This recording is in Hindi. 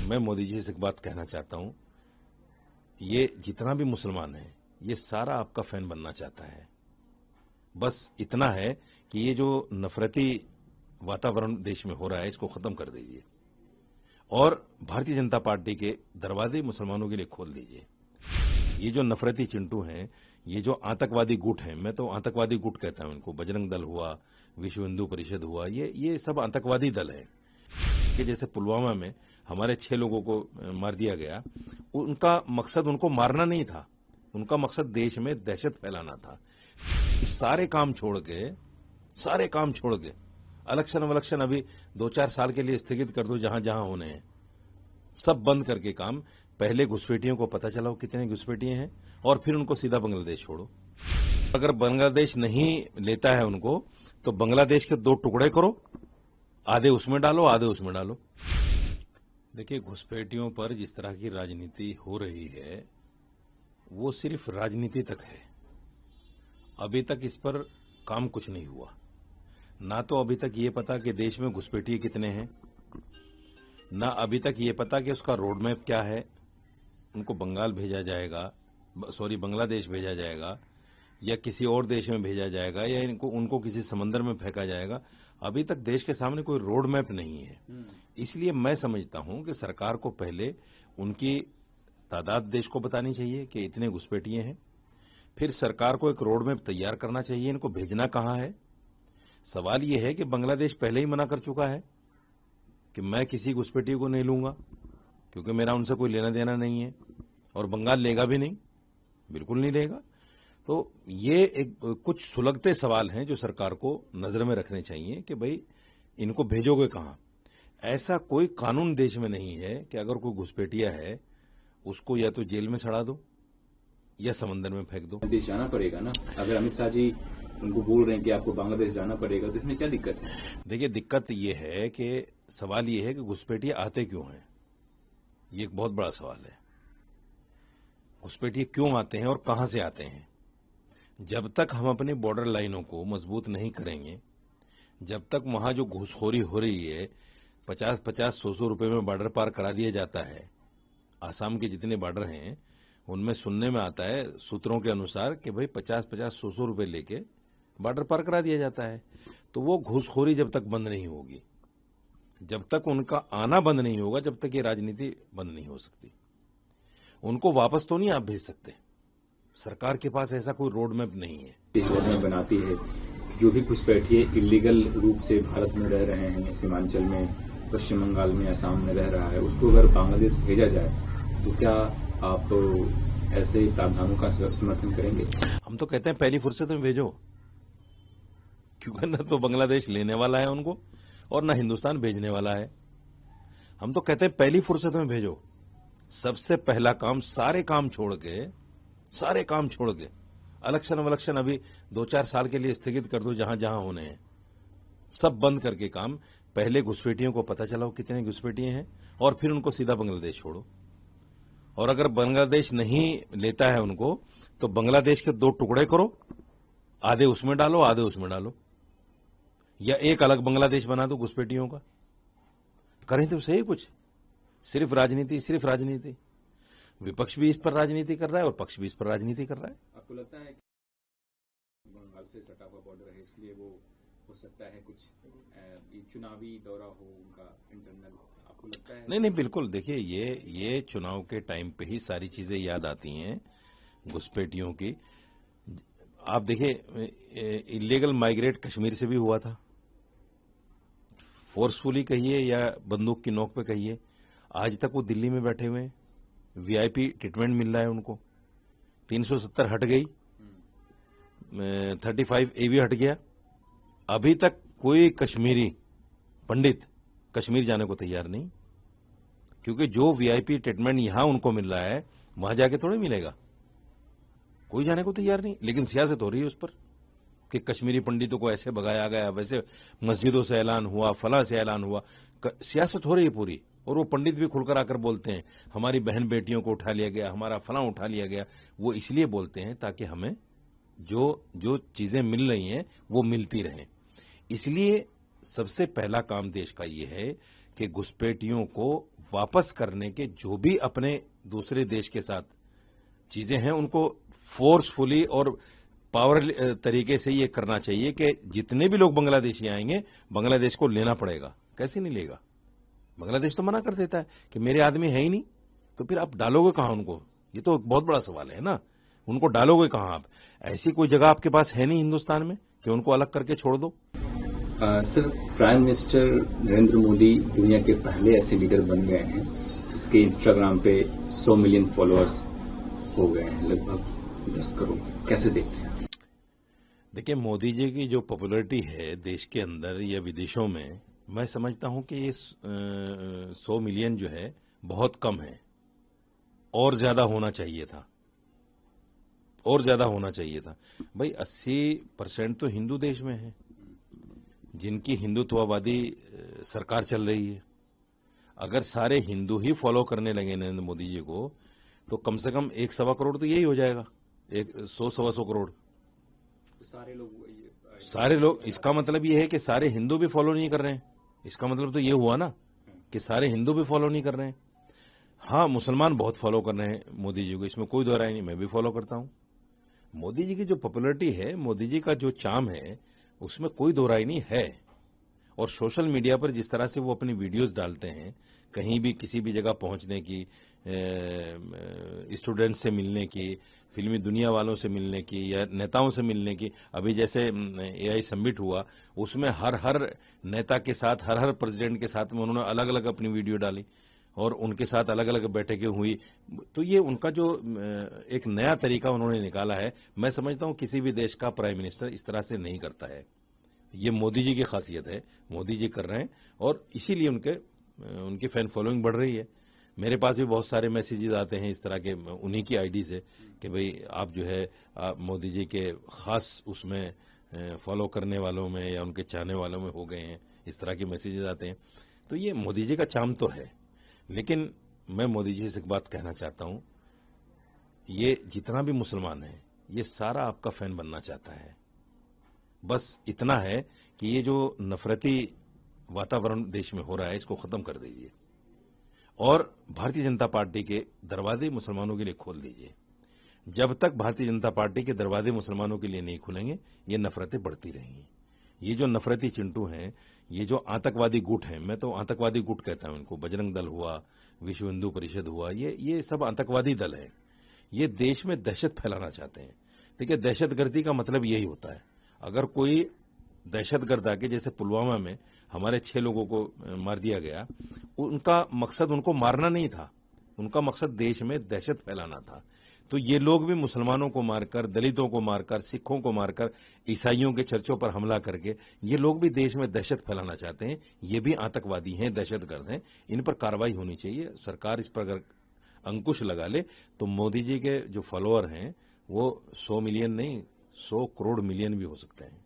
मैं मोदी जी से एक बात कहना चाहता हूं, ये जितना भी मुसलमान है ये सारा आपका फैन बनना चाहता है। बस इतना है कि ये जो नफरती वातावरण देश में हो रहा है इसको खत्म कर दीजिए और भारतीय जनता पार्टी के दरवाजे मुसलमानों के लिए खोल दीजिए। ये जो नफरती चिंटू हैं, ये जो आतंकवादी गुट हैं, मैं तो आतंकवादी गुट कहता हूं इनको, बजरंग दल हुआ, विश्व हिंदू परिषद हुआ, ये सब आतंकवादी दल है कि जैसे पुलवामा में हमारे 6 लोगों को मार दिया गया, उनका मकसद उनको मारना नहीं था, उनका मकसद देश में दहशत फैलाना था। सारे काम छोड़ के इलेक्शन वलेक्शन अभी 2-4 साल के लिए स्थगित कर दो, जहां जहां होने हैं सब बंद करके काम, पहले घुसपैठियों को पता चलाओ कितने घुसपैठिए हैं और फिर उनको सीधा बांग्लादेश छोड़ो। अगर बांग्लादेश नहीं लेता है उनको तो बांग्लादेश के 2 टुकड़े करो, आधे उसमें डालो आधे उसमें डालो। देखिए, घुसपैठियों पर जिस तरह की राजनीति हो रही है वो सिर्फ राजनीति तक है, अभी तक इस पर काम कुछ नहीं हुआ। ना तो अभी तक ये पता कि देश में घुसपैठिए कितने हैं, ना अभी तक ये पता कि उसका रोड मैप क्या है, उनको बंगाल भेजा जाएगा, बांग्लादेश भेजा जाएगा या किसी और देश में भेजा जाएगा या उनको किसी समंदर में फेंका जाएगा। अभी तक देश के सामने कोई रोड मैप नहीं है। इसलिए मैं समझता हूं कि सरकार को पहले उनकी तादाद देश को बतानी चाहिए कि इतने घुसपैठिए हैं, फिर सरकार को एक रोड मैप तैयार करना चाहिए इनको भेजना कहां है। सवाल यह है कि बांग्लादेश पहले ही मना कर चुका है कि मैं किसी घुसपैठिए को नहीं लूंगा क्योंकि मेरा उनसे कोई लेना देना नहीं है, और बंगाल लेगा भी नहीं, बिल्कुल नहीं लेगा। तो ये एक कुछ सुलगते सवाल हैं जो सरकार को नजर में रखने चाहिए कि भाई इनको भेजोगे कहां। ऐसा कोई कानून देश में नहीं है कि अगर कोई घुसपैठिया है उसको या तो जेल में सड़ा दो या समंदर में फेंक दो। देश जाना पड़ेगा ना, अगर अमित शाह जी उनको बोल रहे हैं कि आपको बांग्लादेश जाना पड़ेगा तो इसमें क्या दिक्कत है? देखिए, दिक्कत ये है कि सवाल ये है कि घुसपैठिए आते क्यों हैं, ये एक बहुत बड़ा सवाल है। घुसपैठिए क्यों आते हैं और कहां से आते हैं। जब तक हम अपनी बॉर्डर लाइनों को मजबूत नहीं करेंगे, जब तक वहां जो घूसखोरी हो रही है, 50-50, 100-100 रुपए में बॉर्डर पार करा दिया जाता है। आसाम के जितने बॉर्डर हैं उनमें सुनने में आता है सूत्रों के अनुसार कि भाई 50-50, 100-100 रुपए लेके बॉर्डर पार करा दिया जाता है। तो वो घूसखोरी जब तक बंद नहीं होगी, जब तक उनका आना बंद नहीं होगा, जब तक ये राजनीति बंद नहीं हो सकती। उनको वापस तो नहीं आप भेज सकते, सरकार के पास ऐसा कोई रोड मैप नहीं है। इस रोड मैप बनाती है, जो भी घुसपैठिए इलीगल रूप से भारत में रह रहे हैं, सीमांचल में, पश्चिम बंगाल में, असम में रह रहा है, उसको अगर बांग्लादेश भेजा जाए तो क्या आप ऐसे प्रावधानों का समर्थन करेंगे? हम तो कहते हैं पहली फुर्सत में भेजो, क्योंकि न तो बांग्लादेश लेने वाला है उनको और न हिंदुस्तान भेजने वाला है। हम तो कहते हैं पहली फुर्सत में भेजो। सबसे पहला काम सारे काम छोड़ के इलेक्शन वलेक्शन अभी 2-4 साल के लिए स्थगित कर दो, जहां जहां होने हैं सब बंद करके काम, पहले घुसपैठियों को पता चलाओ कितने घुसपैठिए हैं और फिर उनको सीधा बांग्लादेश छोड़ो। और अगर बांग्लादेश नहीं लेता है उनको तो बांग्लादेश के 2 टुकड़े करो, आधे उसमें डालो आधे उसमें डालो, या एक अलग बांग्लादेश बना दो घुसपैठियों का। करें तो सही कुछ, सिर्फ राजनीति। विपक्ष भी इस पर राजनीति कर रहा है और पक्ष भी इस पर राजनीति कर रहा है। आपको लगता है कि बंगाल से सटा हुआ बॉर्डर है, इसलिए वो हो सकता है कुछ चुनावी दौरा हो उनका इंटरनल, आपको लगता है? नहीं, बिल्कुल। देखिए, ये चुनाव के टाइम पे ही सारी चीजें याद आती हैं घुसपैठियों की। आप देखिए, इलीगल माइग्रेट कश्मीर से भी हुआ था, फोर्सफुली कहिए या बंदूक की नोक पे कहिए, आज तक वो दिल्ली में बैठे हुए हैं, वीआईपी ट्रीटमेंट मिल रहा है उनको। 370 हट गई, 35A भी हट गया। अभी तक कोई कश्मीरी पंडित कश्मीर जाने को तैयार नहीं, क्योंकि जो वीआईपी ट्रीटमेंट यहां उनको मिल रहा है वहां जाके थोड़े मिलेगा। कोई जाने को तैयार नहीं, लेकिन सियासत हो रही है उस पर कि कश्मीरी पंडितों को ऐसे भगाया गया, वैसे मस्जिदों से ऐलान हुआ, फला से ऐलान हुआ, सियासत हो रही है पूरी। और वो पंडित भी खुलकर आकर बोलते हैं हमारी बहन बेटियों को उठा लिया गया, हमारा फला उठा लिया गया। वो इसलिए बोलते हैं ताकि हमें जो चीजें मिल रही हैं वो मिलती रहें। इसलिए सबसे पहला काम देश का ये है कि घुसपैठियों को वापस करने के जो भी अपने दूसरे देश के साथ चीजें हैं उनको फोर्सफुली और पावर तरीके से ये करना चाहिए कि जितने भी लोग बांग्लादेशी आएंगे बांग्लादेश को लेना पड़ेगा। कैसे नहीं लेगा? बांग्लादेश तो मना कर देता है कि मेरे आदमी है ही नहीं, तो फिर आप डालोगे कहां उनको? ये तो बहुत बड़ा सवाल है ना। उनको डालोगे कहां आप? ऐसी कोई जगह आपके पास है नहीं हिंदुस्तान में कि उनको अलग करके छोड़ दो। Sir, prime minister Narendra Modi दुनिया के पहले ऐसे लीडर बन गए हैं जिसके इंस्टाग्राम पे 100 मिलियन फॉलोअर्स हो गए हैं, लगभग 10 करोड़। कैसे देखते हैं? देखिए, मोदी जी की जो पॉपुलैरिटी है देश के अंदर या विदेशों में, मैं समझता हूं कि ये 100 मिलियन जो है बहुत कम है, और ज्यादा होना चाहिए था, और ज्यादा होना चाहिए था। भाई 80% तो हिंदू देश में है जिनकी हिंदुत्ववादी सरकार चल रही है। अगर सारे हिंदू ही फॉलो करने लगे नरेंद्र मोदी जी को तो कम से कम 1-1.25 करोड़ तो यही हो जाएगा, 100-125 करोड़। सारे लोग, इसका मतलब ये है कि सारे हिंदू भी फॉलो नहीं कर रहे हैं। इसका मतलब तो ये हुआ ना कि सारे हिंदू भी फॉलो नहीं कर रहे हैं। हाँ, मुसलमान बहुत फॉलो कर रहे हैं मोदी जी को, इसमें कोई दो राय नहीं, मैं भी फॉलो करता हूं। मोदी जी की जो पॉपुलैरिटी है, मोदी जी का जो चार्म है, उसमें कोई दो राय नहीं है। और सोशल मीडिया पर जिस तरह से वो अपनी वीडियोस डालते हैं, कहीं भी किसी भी जगह पहुंचने की, स्टूडेंट्स से मिलने की, फिल्मी दुनिया वालों से मिलने की या नेताओं से मिलने की, अभी जैसे एआई समिट हुआ उसमें हर नेता के साथ, हर प्रेसिडेंट के साथ में उन्होंने अलग अलग अपनी वीडियो डाली और उनके साथ अलग अलग बैठकें हुई। तो ये उनका जो एक नया तरीका उन्होंने निकाला है, मैं समझता हूं किसी भी देश का प्राइम मिनिस्टर इस तरह से नहीं करता है। ये मोदी जी की खासियत है, मोदी जी कर रहे हैं और इसीलिए उनकी फैन फॉलोइंग बढ़ रही है। मेरे पास भी बहुत सारे मैसेजेस आते हैं इस तरह के उन्हीं की आईडी से कि भाई आप जो है मोदी जी के खास उसमें फॉलो करने वालों में या उनके चाहने वालों में हो गए हैं, इस तरह के मैसेजेस आते हैं। तो ये मोदी जी का चार्म तो है, लेकिन मैं मोदी जी से एक बात कहना चाहता हूं, ये जितना भी मुसलमान है ये सारा आपका फैन बनना चाहता है। बस इतना है कि ये जो नफरती वातावरण देश में हो रहा है इसको खत्म कर दीजिए और भारतीय जनता पार्टी के दरवाजे मुसलमानों के लिए खोल दीजिए। जब तक भारतीय जनता पार्टी के दरवाजे मुसलमानों के लिए नहीं खुलेंगे ये नफरतें बढ़ती रहेंगी। ये जो नफरती चिंटू हैं, ये जो आतंकवादी गुट हैं, मैं तो आतंकवादी गुट कहता हूं इनको, बजरंग दल हुआ, विश्व हिंदू परिषद हुआ, ये सब आतंकवादी दल है। ये देश में दहशत फैलाना चाहते हैं। देखिए, दहशतगर्दी का मतलब यही होता है, अगर कोई दहशतगर्द आके, जैसे पुलवामा में हमारे 6 लोगों को मार दिया गया, उनका मकसद उनको मारना नहीं था, उनका मकसद देश में दहशत फैलाना था। तो ये लोग भी मुसलमानों को मारकर, दलितों को मारकर, सिखों को मारकर, ईसाइयों के चर्चों पर हमला करके ये लोग भी देश में दहशत फैलाना चाहते हैं। ये भी आतंकवादी हैं, दहशतगर्द हैं, इन पर कार्रवाई होनी चाहिए। सरकार इस पर अगर अंकुश लगा ले तो मोदी जी के जो फॉलोअर हैं वो 100 मिलियन नहीं, 100 करोड़ मिलियन भी हो सकते हैं।